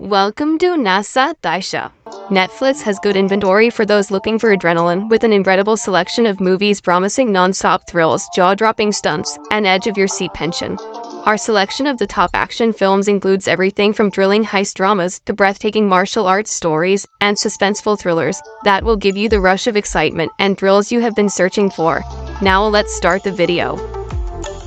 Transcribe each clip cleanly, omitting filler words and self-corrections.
Welcome to Nasa Daisha. Netflix has good inventory for those looking for adrenaline, with an incredible selection of movies promising non-stop thrills, jaw-dropping stunts, and edge-of-your-seat tension. Our selection of the top action films includes everything from thrilling heist dramas to breathtaking martial arts stories and suspenseful thrillers that will give you the rush of excitement and thrills you have been searching for. Now let's start the video.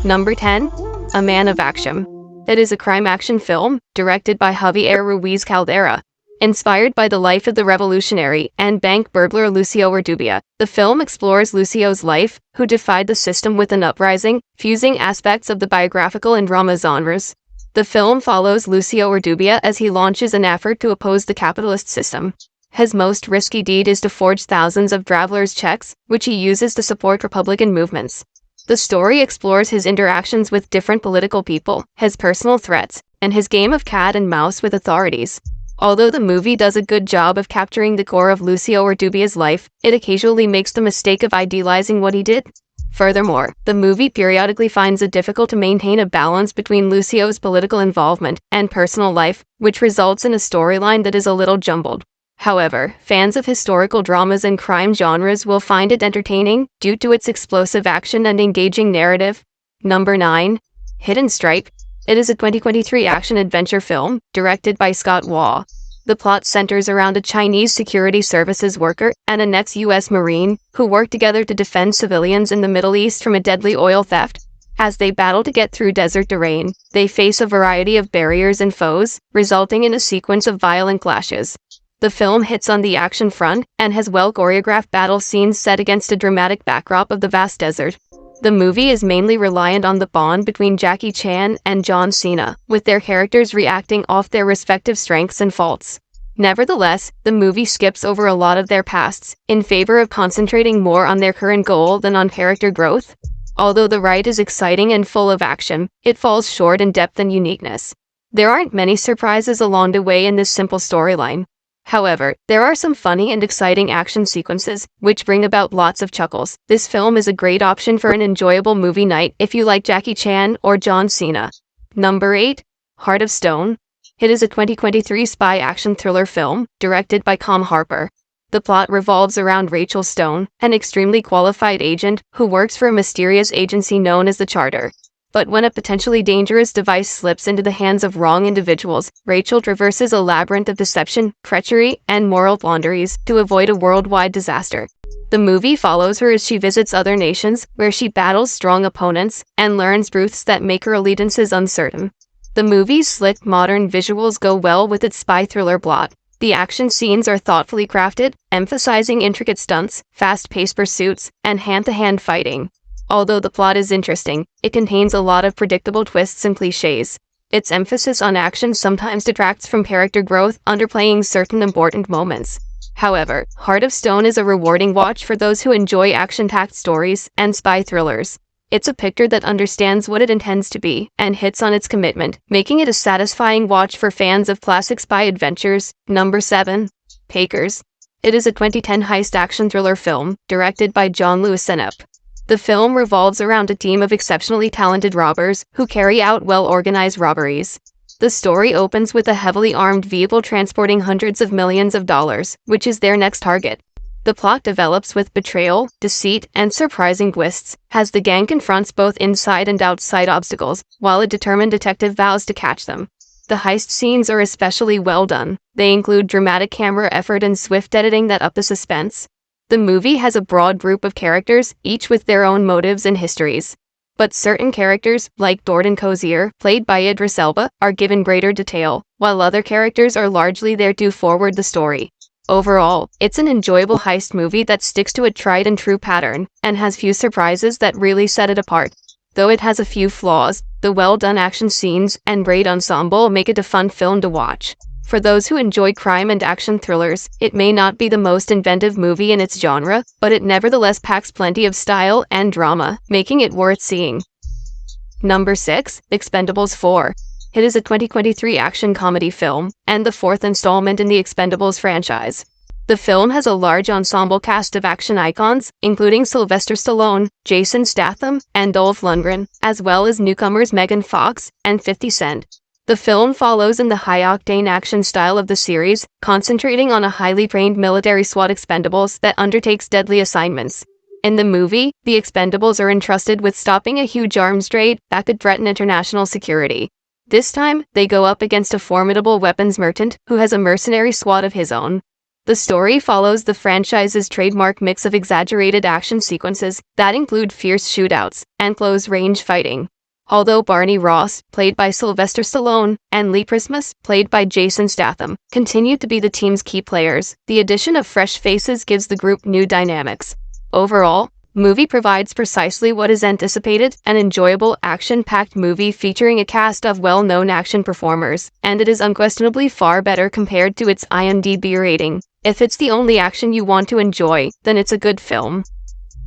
Number 10. A Man of Action. It is a crime-action film, directed by Javier Ruiz Caldera. Inspired by the life of the revolutionary and bank burglar Lucio Urdubia, the film explores Lucio's life, who defied the system with an uprising, fusing aspects of the biographical and drama genres. The film follows Lucio Urdubia as he launches an effort to oppose the capitalist system. His most risky deed is to forge thousands of travelers' checks, which he uses to support Republican movements. The story explores his interactions with different political people, his personal threats, and his game of cat and mouse with authorities. Although the movie does a good job of capturing the core of Lucio Urdubia's life, it occasionally makes the mistake of idealizing what he did. Furthermore, the movie periodically finds it difficult to maintain a balance between Lucio's political involvement and personal life, which results in a storyline that is a little jumbled. However, fans of historical dramas and crime genres will find it entertaining due to its explosive action and engaging narrative. Number 9. Hidden Strike. It is a 2023 action-adventure film, directed by Scott Waugh. The plot centers around a Chinese security services worker and an ex-US Marine who work together to defend civilians in the Middle East from a deadly oil theft. As they battle to get through desert terrain, they face a variety of barriers and foes, resulting in a sequence of violent clashes. The film hits on the action front and has well-choreographed battle scenes set against a dramatic backdrop of the vast desert. The movie is mainly reliant on the bond between Jackie Chan and John Cena, with their characters reacting off their respective strengths and faults. Nevertheless, the movie skips over a lot of their pasts, in favor of concentrating more on their current goal than on character growth. Although the ride is exciting and full of action, it falls short in depth and uniqueness. There aren't many surprises along the way in this simple storyline. However, there are some funny and exciting action sequences, which bring about lots of chuckles. This film is a great option for an enjoyable movie night if you like Jackie Chan or John Cena. Number 8. Heart of Stone. It is a 2023 spy action thriller film, directed by Com Harper. The plot revolves around Rachel Stone, an extremely qualified agent who works for a mysterious agency known as the Charter. But when a potentially dangerous device slips into the hands of wrong individuals, Rachel traverses a labyrinth of deception, treachery, and moral quandaries to avoid a worldwide disaster. The movie follows her as she visits other nations, where she battles strong opponents and learns truths that make her allegiances uncertain. The movie's slick, modern visuals go well with its spy thriller plot. The action scenes are thoughtfully crafted, emphasizing intricate stunts, fast-paced pursuits, and hand-to-hand fighting. Although the plot is interesting, it contains a lot of predictable twists and cliches. Its emphasis on action sometimes detracts from character growth, underplaying certain important moments. However, Heart of Stone is a rewarding watch for those who enjoy action-packed stories and spy thrillers. It's a picture that understands what it intends to be and hits on its commitment, making it a satisfying watch for fans of classic spy adventures. Number 7. Pakers. It is a 2010 heist action thriller film, directed by John Lewis Sennep. The film revolves around a team of exceptionally talented robbers who carry out well-organized robberies. The story opens with a heavily armed vehicle transporting hundreds of millions of dollars, which is their next target. The plot develops with betrayal, deceit, and surprising twists, as the gang confronts both inside and outside obstacles, while a determined detective vows to catch them. The heist scenes are especially well done. They include dramatic camera effort and swift editing that up the suspense. The movie has a broad group of characters, each with their own motives and histories. But certain characters, like Jordan Cozier, played by Idris Elba, are given greater detail, while other characters are largely there to forward the story. Overall, it's an enjoyable heist movie that sticks to a tried-and-true pattern, and has few surprises that really set it apart. Though it has a few flaws, the well-done action scenes and great ensemble make it a fun film to watch. For those who enjoy crime and action thrillers, it may not be the most inventive movie in its genre, but it nevertheless packs plenty of style and drama, making it worth seeing. Number 6. Expendables 4. It is a 2023 action comedy film, and the fourth installment in the Expendables franchise. The film has a large ensemble cast of action icons, including Sylvester Stallone, Jason Statham, and Dolph Lundgren, as well as newcomers Megan Fox and 50 Cent. The film follows in the high-octane action style of the series, concentrating on a highly trained military SWAT Expendables that undertakes deadly assignments. In the movie, the Expendables are entrusted with stopping a huge arms trade that could threaten international security. This time, they go up against a formidable weapons merchant who has a mercenary squad of his own. The story follows the franchise's trademark mix of exaggerated action sequences that include fierce shootouts and close-range fighting. Although Barney Ross, played by Sylvester Stallone, and Lee Prismas, played by Jason Statham, continue to be the team's key players, the addition of fresh faces gives the group new dynamics. Overall, movie provides precisely what is anticipated, an enjoyable, action-packed movie featuring a cast of well-known action performers, and it is unquestionably far better compared to its IMDb rating. If it's the only action you want to enjoy, then it's a good film.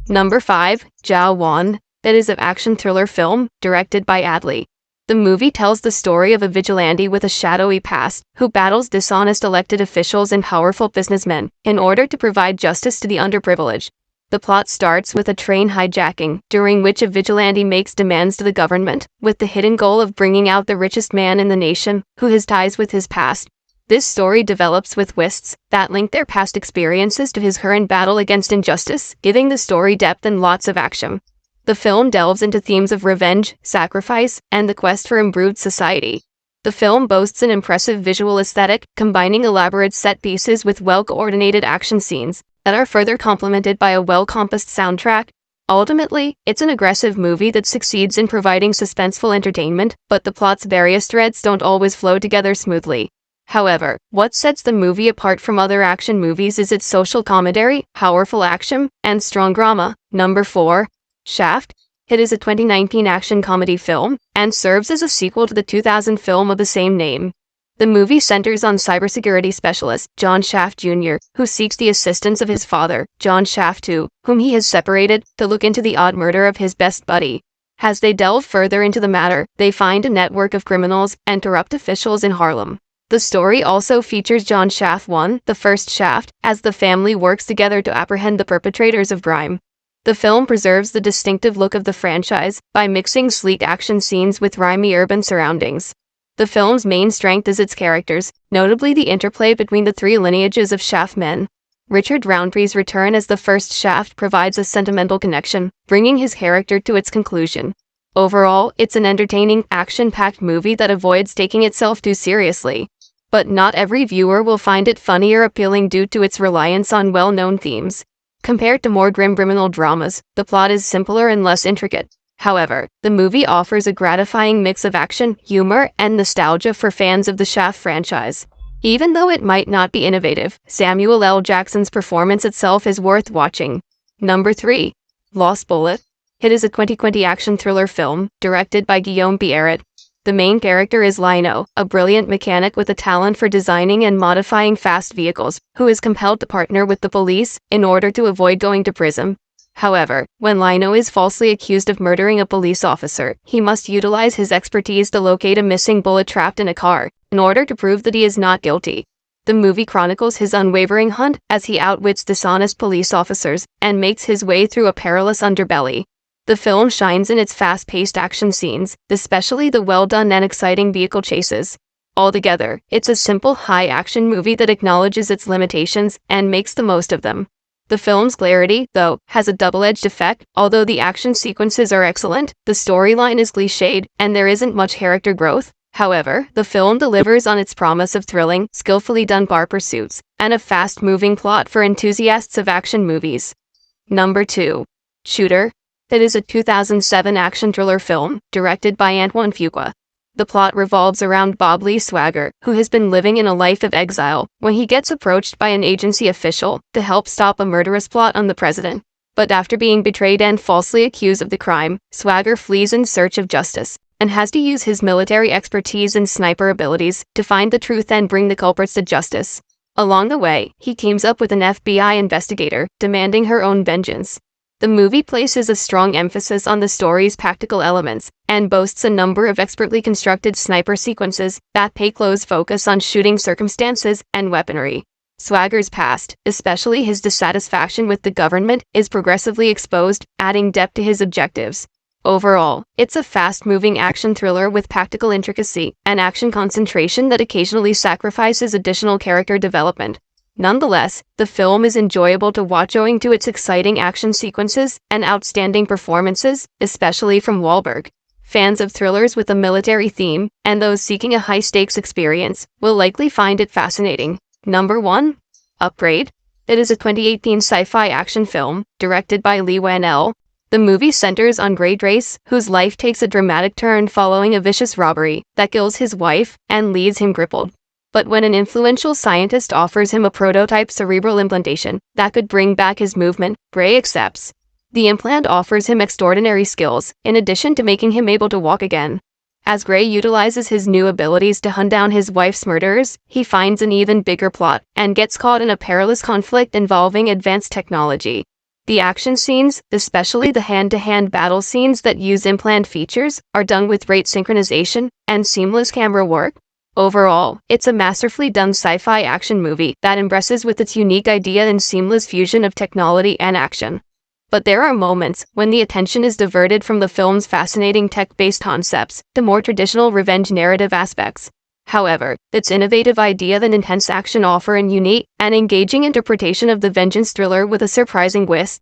Number 5, Jiao Wan. That is an action thriller film, directed by Adley. The movie tells the story of a vigilante with a shadowy past, who battles dishonest elected officials and powerful businessmen, in order to provide justice to the underprivileged. The plot starts with a train hijacking, during which a vigilante makes demands to the government, with the hidden goal of bringing out the richest man in the nation, who has ties with his past. This story develops with twists that link their past experiences to his current battle against injustice, giving the story depth and lots of action. The film delves into themes of revenge, sacrifice, and the quest for improved society. The film boasts an impressive visual aesthetic, combining elaborate set pieces with well-coordinated action scenes that are further complemented by a well-compassed soundtrack. Ultimately, it's an aggressive movie that succeeds in providing suspenseful entertainment, but the plot's various threads don't always flow together smoothly. However, what sets the movie apart from other action movies is its social commentary, powerful action, and strong drama. Number 4, Shaft. It is a 2019 action comedy film, and serves as a sequel to the 2000 film of the same name. The movie centers on cybersecurity specialist John Shaft Jr., who seeks the assistance of his father, John Shaft II, whom he has separated, to look into the odd murder of his best buddy. As they delve further into the matter, they find a network of criminals and corrupt officials in Harlem. The story also features John Shaft I, the first Shaft, as the family works together to apprehend the perpetrators of crime. The film preserves the distinctive look of the franchise by mixing sleek action scenes with rhymy urban surroundings. The film's main strength is its characters, notably the interplay between the three lineages of Shaft men. Richard Roundtree's return as the first Shaft provides a sentimental connection, bringing his character to its conclusion. Overall, it's an entertaining, action-packed movie that avoids taking itself too seriously. But not every viewer will find it funny or appealing due to its reliance on well-known themes. Compared to more grim criminal dramas, the plot is simpler and less intricate. However, the movie offers a gratifying mix of action, humor, and nostalgia for fans of the Shaft franchise. Even though it might not be innovative, Samuel L. Jackson's performance itself is worth watching. Number 3, Lost Bullet. It is a 2020 action thriller film, directed by Guillaume Biarritz. The main character is Lino, a brilliant mechanic with a talent for designing and modifying fast vehicles, who is compelled to partner with the police in order to avoid going to prison. However, when Lino is falsely accused of murdering a police officer, he must utilize his expertise to locate a missing bullet trapped in a car, in order to prove that he is not guilty. The movie chronicles his unwavering hunt as he outwits dishonest police officers and makes his way through a perilous underbelly. The film shines in its fast-paced action scenes, especially the well-done and exciting vehicle chases. Altogether, it's a simple, high-action movie that acknowledges its limitations and makes the most of them. The film's clarity, though, has a double-edged effect. Although the action sequences are excellent, the storyline is cliched, and there isn't much character growth. However, the film delivers on its promise of thrilling, skillfully done car pursuits, and a fast-moving plot for enthusiasts of action movies. Number 2, Shooter. It is a 2007 action thriller film, directed by Antoine Fuqua. The plot revolves around Bob Lee Swagger, who has been living in a life of exile, when he gets approached by an agency official to help stop a murderous plot on the president. But after being betrayed and falsely accused of the crime, Swagger flees in search of justice, and has to use his military expertise and sniper abilities to find the truth and bring the culprits to justice. Along the way, he teams up with an FBI investigator, demanding her own vengeance. The movie places a strong emphasis on the story's practical elements, and boasts a number of expertly constructed sniper sequences that pay close focus on shooting circumstances and weaponry. Swagger's past, especially his dissatisfaction with the government, is progressively exposed, adding depth to his objectives. Overall, it's a fast-moving action thriller with tactical intricacy and action concentration that occasionally sacrifices additional character development. Nonetheless, the film is enjoyable to watch owing to its exciting action sequences and outstanding performances, especially from Wahlberg. Fans of thrillers with a military theme, and those seeking a high-stakes experience, will likely find it fascinating. Number 1. Upgrade. It is a 2018 sci-fi action film, directed by Lee Wan-el. The movie centers on Grey Drace, whose life takes a dramatic turn following a vicious robbery that kills his wife and leaves him crippled. But when an influential scientist offers him a prototype cerebral implantation that could bring back his movement, Grey accepts. The implant offers him extraordinary skills, in addition to making him able to walk again. As Grey utilizes his new abilities to hunt down his wife's murderers, he finds an even bigger plot and gets caught in a perilous conflict involving advanced technology. The action scenes, especially the hand-to-hand battle scenes that use implant features, are done with great synchronization and seamless camera work. Overall, it's a masterfully done sci-fi action movie that impresses with its unique idea and seamless fusion of technology and action. But there are moments when the attention is diverted from the film's fascinating tech-based concepts to more traditional revenge narrative aspects. However, its innovative idea and intense action offer an unique and engaging interpretation of the vengeance thriller with a surprising twist.